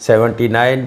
79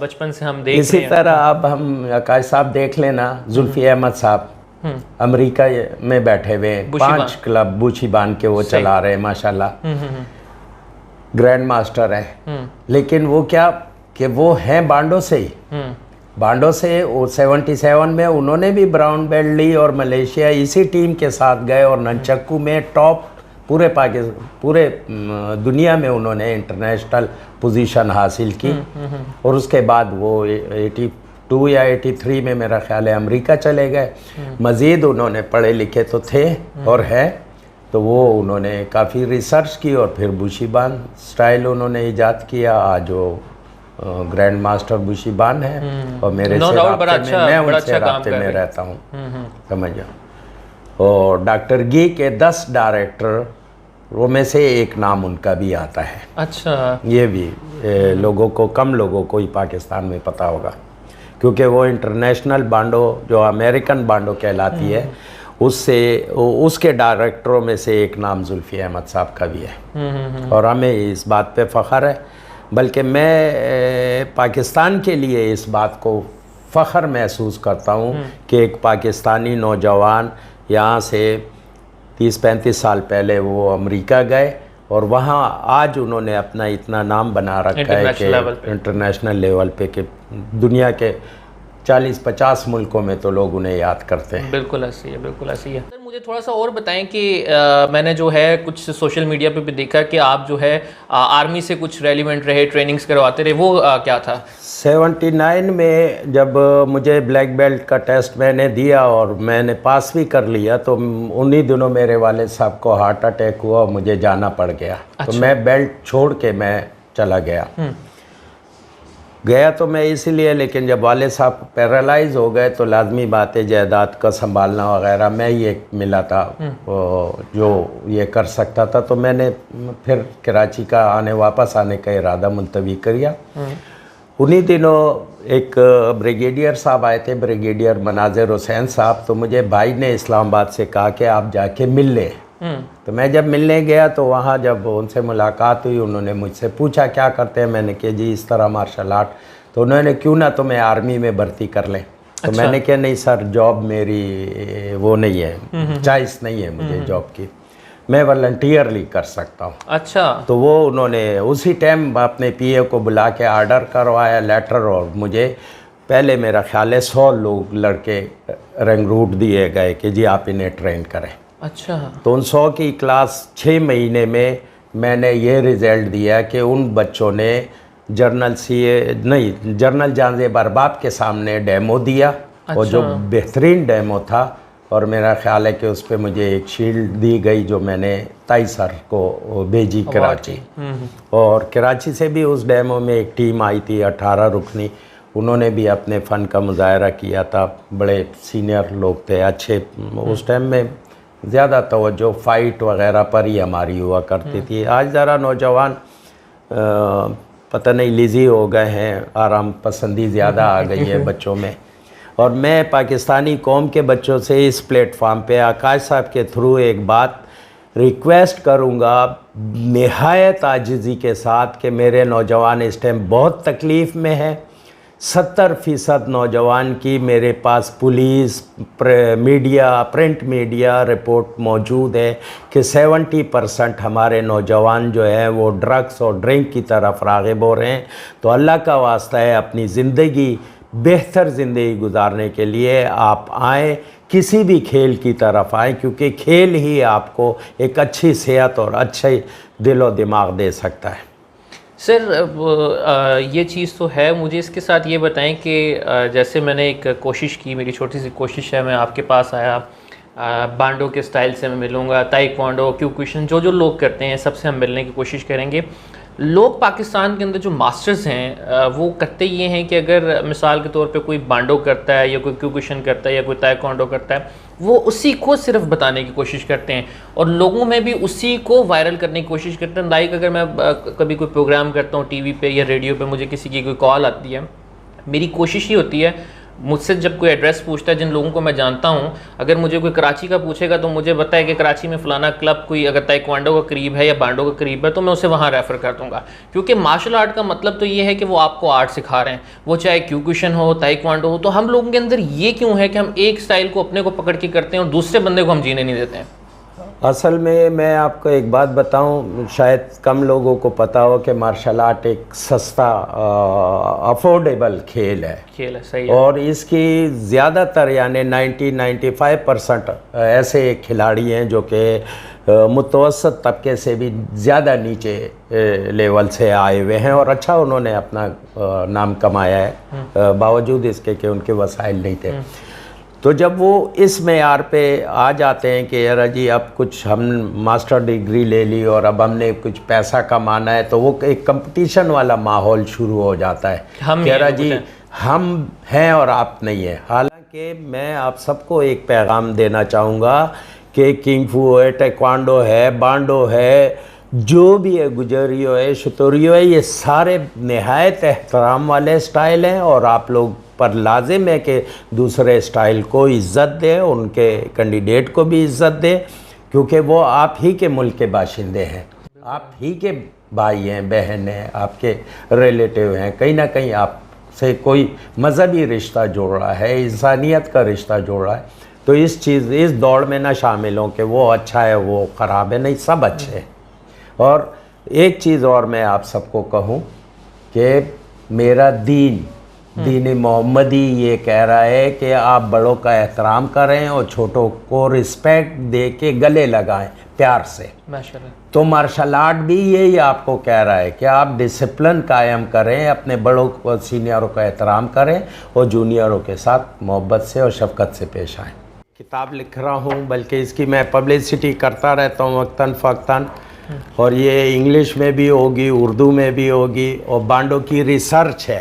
بچپن سے ہم دیکھ رہے اسی ہیں. طرح اب ہم عکاش صاحب دیکھ لینا, زلفی احمد صاحب امریکہ میں بیٹھے ہوئے ہیں, 5 کلب بوچھی بان کے وہ چلا رہے ہیں ماشاءاللہ, گرینڈ ماسٹر ہیں. لیکن وہ کیا کہ وہ ہیں بانڈو سے ہی, بانڈو سے. 77 میں انہوں نے بھی براؤن بیلٹ لی اور ملیشیا اسی ٹیم کے ساتھ گئے, اور ننچکو میں ٹاپ پورے دنیا میں انہوں نے انٹرنیشنل پوزیشن حاصل کی. اور اس کے بعد وہ 82 یا 83 میں میرا خیال ہے امریکہ چلے گئے. مزید انہوں نے پڑھے لکھے تو تھے اور ہے, تو وہ انہوں نے کافی ریسرچ کی اور پھر بوشی بان سٹائل انہوں نے ایجاد کیا. آج وہ گرینڈ ماسٹر بوشی بان ہے اور میرے سے رابطے میں, میں ان سے رابطے میں رہتا ہوں, سمجھا. اور ڈاکٹر گی کے 10 ڈائریکٹر وہ میں سے ایک نام ان کا بھی آتا ہے. اچھا, یہ بھی لوگوں کو, کم لوگوں کو ہی پاکستان میں پتہ ہوگا, کیونکہ وہ انٹرنیشنل بانڈو جو امریکن بانڈو کہلاتی ہے اس کے ڈائریکٹروں میں سے ایک نام زلفی احمد صاحب کا بھی ہے. اور ہمیں اس بات پہ فخر ہے, بلکہ میں پاکستان کے لیے اس بات کو فخر محسوس کرتا ہوں کہ ایک پاکستانی نوجوان یہاں سے 30-35 سال پہلے وہ امریکہ گئے اور وہاں آج انہوں نے اپنا اتنا نام بنا رکھا ہے کہ انٹرنیشنل لیول پہ کہ دنیا کے 40-50 ملکوں میں تو لوگ انہیں یاد کرتے ہیں. بالکل ایسی ہے, بالکل ایسی ہے. سر مجھے تھوڑا سا اور بتائیں کہ میں نے جو ہے کچھ سوشل میڈیا پہ بھی دیکھا کہ آپ جو ہے آرمی سے کچھ ریلیونٹ رہے, ٹریننگز کرواتے رہے, وہ کیا تھا؟ 79 میں جب مجھے بلیک بیلٹ کا ٹیسٹ میں نے دیا اور میں نے پاس بھی کر لیا, تو انہی دنوں میرے والد صاحب کو ہارٹ اٹیک ہوا اور مجھے جانا پڑ گیا. تو میں بیلٹ چھوڑ کے میں چلا گیا. تو میں اسی لیے, لیکن جب والد صاحب پیرالائز ہو گئے تو لازمی بات ہے جائیداد کا سنبھالنا وغیرہ میں ہی ایک ملا تھا جو یہ کر سکتا تھا. تو میں نے پھر کراچی کا واپس آنے کا ارادہ ملتوی کیا. انہی دنوں ایک بریگیڈیئر صاحب آئے تھے, بریگیڈیئر مناظر حسین صاحب. تو مجھے بھائی نے اسلام آباد سے کہا کہ آپ جا کے مل لیں. تو میں جب ملنے گیا تو وہاں جب ان سے ملاقات ہوئی, انہوں نے مجھ سے پوچھا کیا کرتے ہیں. میں نے کہا جی اس طرح مارشل آرٹ. تو انہوں نے کیوں نہ تمہیں آرمی میں بھرتی کر لیں. تو میں نے کہا نہیں سر, جاب میری وہ نہیں ہے, چوائس نہیں ہے مجھے جاب کی, میں والنٹیئرلی کر سکتا ہوں. اچھا. تو وہ انہوں نے اسی ٹائم اپنے پی اے کو بلا کے آرڈر کروایا لیٹر, اور مجھے پہلے میرا خیال ہے 100 لوگ لڑکے رنگ روٹ دیے گئے کہ جی آپ انہیں ٹرین کریں. اچھا. تو ان 100 کی کلاس 6 مہینے میں نے یہ رزلٹ دیا کہ ان بچوں نے جنرل جان زیب ارباب کے سامنے ڈیمو دیا, اور جو بہترین ڈیمو تھا. اور میرا خیال ہے کہ اس پہ مجھے ایک شیلڈ دی گئی جو میں نے تائی سر کو بھیجی کراچی. اور کراچی سے بھی اس ڈیمو میں ایک ٹیم آئی تھی 18 رکنی, انہوں نے بھی اپنے فن کا مظاہرہ کیا تھا. بڑے سینئر لوگ تھے, اچھے. اس ٹائم میں زیادہ توجہ فائٹ وغیرہ پر ہی ہماری ہوا کرتی تھی. آج ذرا نوجوان پتہ نہیں لیزی ہو گئے ہیں, آرام پسندی زیادہ آ گئی ہے بچوں میں. اور میں پاکستانی قوم کے بچوں سے اس پلیٹ فارم پہ عکاش صاحب کے تھرو ایک بات ریکویسٹ کروں گا نہایت عاجزی کے ساتھ کہ میرے نوجوان اس ٹائم بہت تکلیف میں ہیں. 70% نوجوان کی میرے پاس police, media, print media report موجود ہے کہ 70% ہمارے نوجوان جو ہیں وہ ڈرگس اور ڈرنک کی طرف راغب ہو رہے ہیں. تو اللہ کا واسطہ ہے اپنی زندگی, بہتر زندگی گزارنے کے لیے آپ آئیں, کسی بھی کھیل کی طرف آئیں, کیونکہ کھیل ہی آپ کو ایک اچھی صحت اور اچھے دل و دماغ دے سکتا ہے. سر یہ چیز تو ہے. مجھے اس کے ساتھ یہ بتائیں کہ جیسے میں نے ایک کوشش کی, میری چھوٹی سی کوشش ہے, میں آپ کے پاس آیا, بانڈو کے سٹائل سے میں ملوں گا, تائیکوانڈو, کیوکوشن, جو لوگ کرتے ہیں سب سے ہم ملنے کی کوشش کریں گے. لوگ پاکستان کے اندر جو ماسٹرز ہیں وہ کرتے یہ ہیں کہ اگر مثال کے طور پہ کوئی بانڈو کرتا ہے یا کوئی کیوکوشن کرتا ہے یا کوئی تائیکوانڈو کرتا ہے, وہ اسی کو صرف بتانے کی کوشش کرتے ہیں اور لوگوں میں بھی اسی کو وائرل کرنے کی کوشش کرتے ہیں. لائک اگر میں کبھی کوئی پروگرام کرتا ہوں ٹی وی پہ یا ریڈیو پہ, مجھے کسی کی کوئی کال آتی ہے, میری کوشش ہی ہوتی ہے مجھ سے جب کوئی ایڈریس پوچھتا ہے، جن لوگوں کو میں جانتا ہوں، اگر مجھے کوئی کراچی کا پوچھے گا تو مجھے بتائے کہ کراچی میں فلانا کلب کوئی اگر تائیکوانڈو کا قریب ہے یا بانڈو کا قریب ہے تو میں اسے وہاں ریفر کر دوں گا، کیونکہ مارشل آرٹ کا مطلب تو یہ ہے کہ وہ آپ کو آرٹ سکھا رہے ہیں، وہ چاہے کیوکوشن ہو، تائیکوانڈو ہو. تو ہم لوگوں کے اندر یہ کیوں ہے کہ ہم ایک سٹائل کو اپنے کو پکڑ کے کرتے ہیں اور دوسرے بندے کو ہم جینے نہیں دیتے ہیں؟ اصل میں آپ کو ایک بات بتاؤں، شاید کم لوگوں کو پتہ ہو کہ مارشل آرٹ ایک سستا افورڈیبل کھیل ہے. صحیح ہے. اور اس کی زیادہ تر یعنی 95% ایسے کھلاڑی ہیں جو کہ متوسط طبقے سے بھی زیادہ نیچے لیول سے آئے ہوئے ہیں اور اچھا انہوں نے اپنا نام کمایا ہے باوجود اس کے کہ ان کے وسائل نہیں تھے. تو جب وہ اس معیار پہ آ جاتے ہیں کہ یار جی اب کچھ ہم ماسٹر ڈگری لے لی اور اب ہم نے کچھ پیسہ کمانا ہے، تو وہ ایک کمپٹیشن والا ماحول شروع ہو جاتا ہے کہ یار جی ہم ہیں اور آپ نہیں ہیں. حالانکہ میں آپ سب کو ایک پیغام دینا چاہوں گا کہ کنگ فو ہے، ٹائیکوانڈو ہے، بانڈو ہے، جو بھی ہے، گجریو ہے، شتوریو ہے، یہ سارے نہایت احترام والے سٹائل ہیں اور آپ لوگ پر لازم ہے کہ دوسرے سٹائل کو عزت دیں، ان کے کینڈیڈیٹ کو بھی عزت دیں، کیونکہ وہ آپ ہی کے ملک کے باشندے ہیں، آپ ہی کے بھائی ہیں، بہن ہیں، آپ کے ریلیٹیو ہیں. کہیں نہ کہیں آپ سے کوئی مذہبی رشتہ جوڑ رہا ہے، انسانیت کا رشتہ جوڑ رہا ہے. تو اس دوڑ میں نہ شامل ہوں کہ وہ اچھا ہے وہ خراب ہے، نہیں، سب اچھے ہیں. اور ایک چیز اور میں آپ سب کو کہوں کہ میرا دین محمدی یہ کہہ رہا ہے کہ آپ بڑوں کا احترام کریں اور چھوٹوں کو رسپیکٹ دے کے گلے لگائیں پیار سے. تو مارشل آرٹ بھی یہی آپ کو کہہ رہا ہے کہ آپ ڈسپلن قائم کریں، اپنے بڑوں کو، سینئروں کا احترام کریں اور جونیئروں کے ساتھ محبت سے اور شفقت سے پیش آئیں. کتاب لکھ رہا ہوں، بلکہ اس کی میں پبلسٹی کرتا رہتا ہوں وقتاً فوقتاً، اور یہ انگلش میں بھی ہوگی، اردو میں بھی ہوگی، اور بانڈو کی ریسرچ ہے.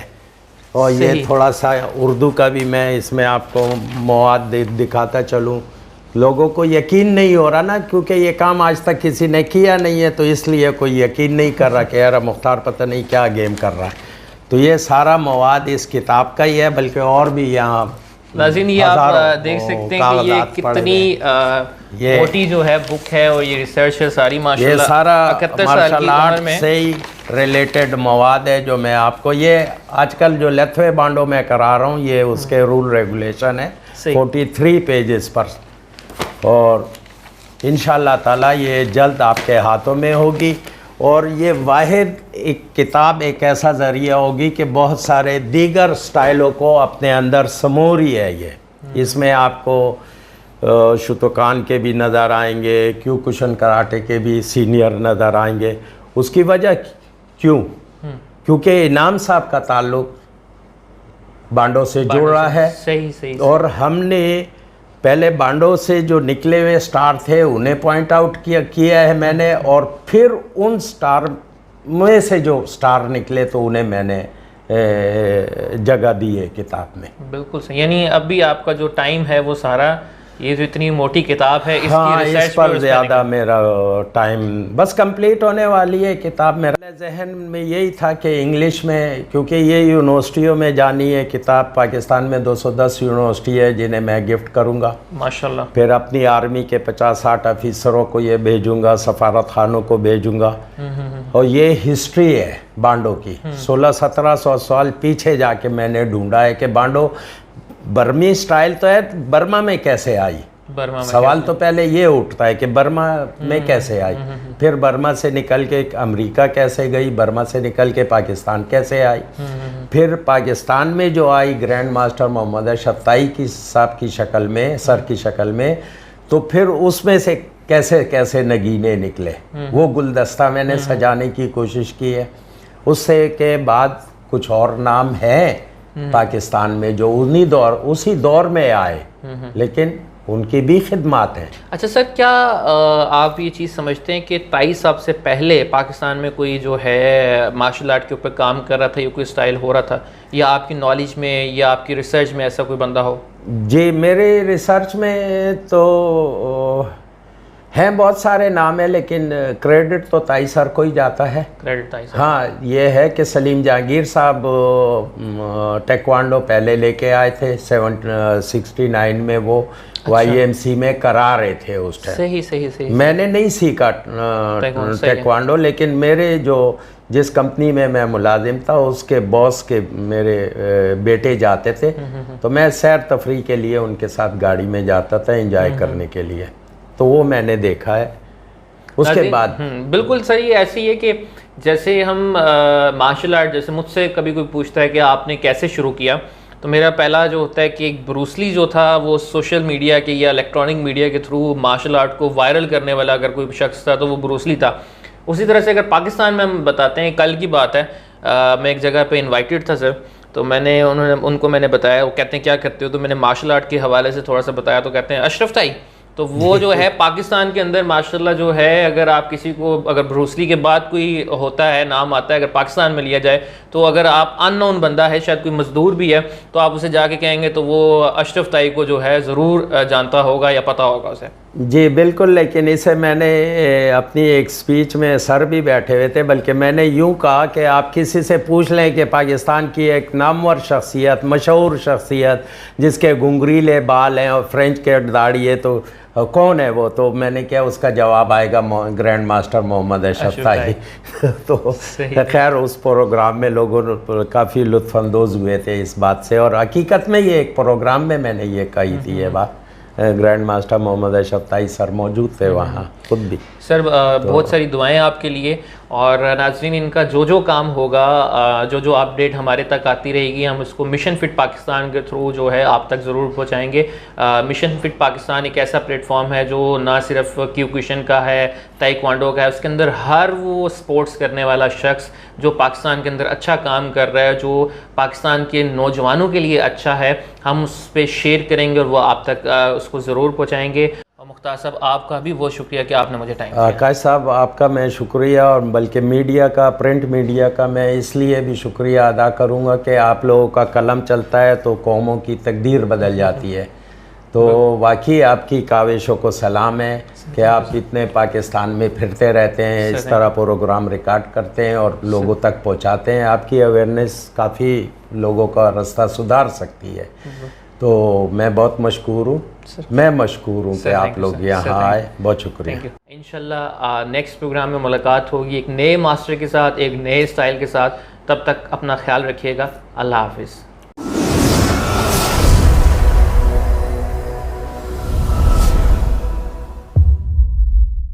اور یہ تھوڑا سا اردو کا بھی میں اس میں آپ کو مواد دکھاتا چلوں. لوگوں کو یقین نہیں ہو رہا نا، کیونکہ یہ کام آج تک کسی نے کیا نہیں ہے، تو اس لیے کوئی یقین نہیں کر رہا کہ یار مختار پتہ نہیں کیا گیم کر رہا ہے. تو یہ سارا مواد اس کتاب کا ہی ہے، بلکہ اور بھی یہاں ناظرین یہ آپ دیکھ سکتے ہیں کہ یہ کتنی موٹی جو ہے بک ہے، اور یہ ریسرچ ہے ساری ماشاءاللہ. یہ سارا مارشل آرٹ سے ہی ریلیٹڈ مواد ہے جو میں آپ کو، یہ آج کل جو لیتھوے بانڈو میں کرا رہا ہوں یہ اس کے رول ریگولیشن ہے 43 پیجز پر، اور انشاءاللہ تعالیٰ یہ جلد آپ کے ہاتھوں میں ہوگی. اور یہ واحد ایک کتاب ایک ایسا ذریعہ ہوگی کہ بہت سارے دیگر سٹائلوں کو اپنے اندر سمو رہی ہے. اس میں آپ کو شوتوکان کے بھی نظر آئیں گے، کیوکوشن کراٹے کے بھی سینئر نظر آئیں گے. اس کی وجہ کیونکہ انعام صاحب کا تعلق بانڈو سے جڑ رہا ہے. صحیح. اور ہم نے پہلے بانڈو سے جو نکلے ہوئے سٹار تھے انہیں پوائنٹ آؤٹ کیا ہے میں نے، اور پھر ان سٹار میں سے جو سٹار نکلے تو انہیں میں نے جگہ دی ہے کتاب میں. بالکل صحیح. یعنی اب بھی آپ کا جو ٹائم ہے وہ سارا یہ جو اتنی موٹی کتاب ہے اس کی ریسرچ اس پر زیادہ میرا ٹائم بس کمپلیٹ ہونے والی ہے کتاب. میرا ذہن میں یہی تھا کہ انگلش میں، کیونکہ یہ یونیورسٹیوں میں جانی ہے کتاب، پاکستان میں 210 یونیورسٹی ہے جنہیں میں گفٹ کروں گا ماشاءاللہ. پھر اپنی آرمی کے 50-60 افیسروں کو یہ بھیجوں گا، سفارت خانوں کو بھیجوں گا. اور یہ ہسٹری ہے بانڈو کی، 1600-1700 سال پیچھے جا کے میں نے ڈھونڈا ہے کہ بانڈو برمی سٹائل تو ہے، برما میں کیسے آئی. سوال تو پہلے یہ اٹھتا ہے کہ برما میں کیسے آئی، پھر برما سے نکل کے امریکہ کیسے گئی، برما سے نکل کے پاکستان کیسے آئی، پھر پاکستان میں جو آئی گرینڈ ماسٹر محمد اشرف تائی کی صاحب کی شکل میں، سر کی شکل میں، تو پھر اس میں سے کیسے کیسے نگینے نکلے. وہ گلدستہ میں نے سجانے کی کوشش کی ہے. اس سے کے بعد کچھ اور نام ہیں پاکستان میں جو اسی دور میں آئے، لیکن ان کی بھی خدمات ہیں. اچھا سر، کیا آپ یہ چیز سمجھتے ہیں کہ تائی صاحب سے پہلے پاکستان میں کوئی جو ہے مارشل آرٹ کے اوپر کام کر رہا تھا یا کوئی سٹائل ہو رہا تھا، یا آپ کی نالج میں یا آپ کی ریسرچ میں ایسا کوئی بندہ ہو؟ جی میرے ریسرچ میں تو ہیں بہت سارے نام ہیں لیکن کریڈٹ تو تائی سر کو ہی جاتا ہے. کریڈٹ تائی سر. ہاں یہ ہے کہ سلیم جہانگیر صاحب ٹیکوانڈو پہلے لے کے آئے تھے 69 میں, وہ وائی ایم سی میں کرا رہے تھے اس ٹائم. صحیح. میں نے نہیں سیکھا ٹیکوانڈو, لیکن میرے جس کمپنی میں ملازم تھا اس کے باس کے میرے بیٹے جاتے تھے, تو میں سیر تفریح کے لیے ان کے ساتھ گاڑی میں جاتا تھا انجوائے کرنے کے لیے, تو وہ میں نے دیکھا ہے. اس کے بعد بالکل صحیح. ایسی ہے کہ جیسے ہم مارشل آرٹ, جیسے مجھ سے کبھی کوئی پوچھتا ہے کہ آپ نے کیسے شروع کیا, تو میرا پہلا جو ہوتا ہے کہ ایک بروسلی جو تھا وہ سوشل میڈیا کے یا الیکٹرانک میڈیا کے تھرو مارشل آرٹ کو وائرل کرنے والا اگر کوئی شخص تھا تو وہ بروسلی تھا. اسی طرح سے اگر پاکستان میں ہم بتاتے ہیں, کل کی بات ہے, میں ایک جگہ پہ انوائٹڈ تھا سر, تو میں نے ان کو میں نے بتایا, وہ کہتے ہیں کیا کرتے ہو, تو میں نے مارشل آرٹ کے حوالے سے تھوڑا سا بتایا, تو کہتے ہیں اشرف تائی. تو وہ جو ہے پاکستان کے اندر ماشاءاللہ جو ہے, اگر آپ کسی کو اگر بروسلی کے بعد کوئی ہوتا ہے نام آتا ہے اگر پاکستان میں لیا جائے, تو اگر آپ ان نون بندہ ہے, شاید کوئی مزدور بھی ہے, تو آپ اسے جا کے کہیں گے تو وہ اشرف تائی کو جو ہے ضرور جانتا ہوگا یا پتہ ہوگا اسے. جی بالکل. لیکن اسے میں نے اپنی ایک سپیچ میں سر بھی بیٹھے ہوئے تھے, بلکہ میں نے یوں کہا کہ آپ کسی سے پوچھ لیں کہ پاکستان کی ایک نامور شخصیت, مشہور شخصیت جس کے گھنگریلے بال ہیں اور فرینچ کیٹ داڑھی ہے, تو کون ہے وہ, تو میں نے کیا اس کا جواب آئے گا گرینڈ ماسٹر محمد اشرف تائی. تو خیر اس پروگرام میں لوگوں کافی لطف اندوز ہوئے تھے اس بات سے, اور حقیقت میں یہ ایک پروگرام میں نے یہ کہی تھی یہ بات. گرینڈ ماسٹر محمد اشرف تائی سر موجود تھے وہاں خود بھی. سر بہت ساری دعائیں آپ کے لیے, اور ناظرین ان کا جو کام ہوگا, جو اپڈیٹ ہمارے تک آتی رہے گی, ہم اس کو مشن فٹ پاکستان کے تھرو جو ہے آپ تک ضرور پہنچائیں گے. مشن فٹ پاکستان ایک ایسا پلیٹ فارم ہے جو نہ صرف کیوکوشن کا ہے, تائیکوانڈو کا ہے, اس کے اندر ہر وہ سپورٹس کرنے والا شخص جو پاکستان کے اندر اچھا کام کر رہا ہے, جو پاکستان کے نوجوانوں کے لیے اچھا ہے, ہم اس پہ شیئر کریں گے اور وہ آپ تک اس کو ضرور پہنچائیں گے. اور مختار صاحب آپ کا بھی بہت شکریہ کہ آپ نے مجھے ٹائم دیا. آکاش صاحب آپ کا میں شکریہ, اور بلکہ میڈیا کا, پرنٹ میڈیا کا میں اس لیے بھی شکریہ ادا کروں گا کہ آپ لوگوں کا قلم چلتا ہے تو قوموں کی تقدیر بدل جاتی ہے. تو واقعی آپ کی کاوشوں کو سلام ہے کہ آپ اتنے پاکستان میں پھرتے رہتے ہیں, اس طرح پروگرام ریکارڈ کرتے ہیں اور لوگوں تک پہنچاتے ہیں. آپ کی اویئرنیس کافی لوگوں کا راستہ سدھار سکتی ہے, تو میں بہت مشکور ہوں. میں مشکور ہوں کہ آپ لوگ یہاں آئے, بہت شکریہ. انشاءاللہ نیکسٹ پروگرام میں ملاقات ہوگی ایک نئے ماسٹر کے ساتھ, ایک نئے اسٹائل کے ساتھ. تب تک اپنا خیال رکھیے گا. اللہ حافظ.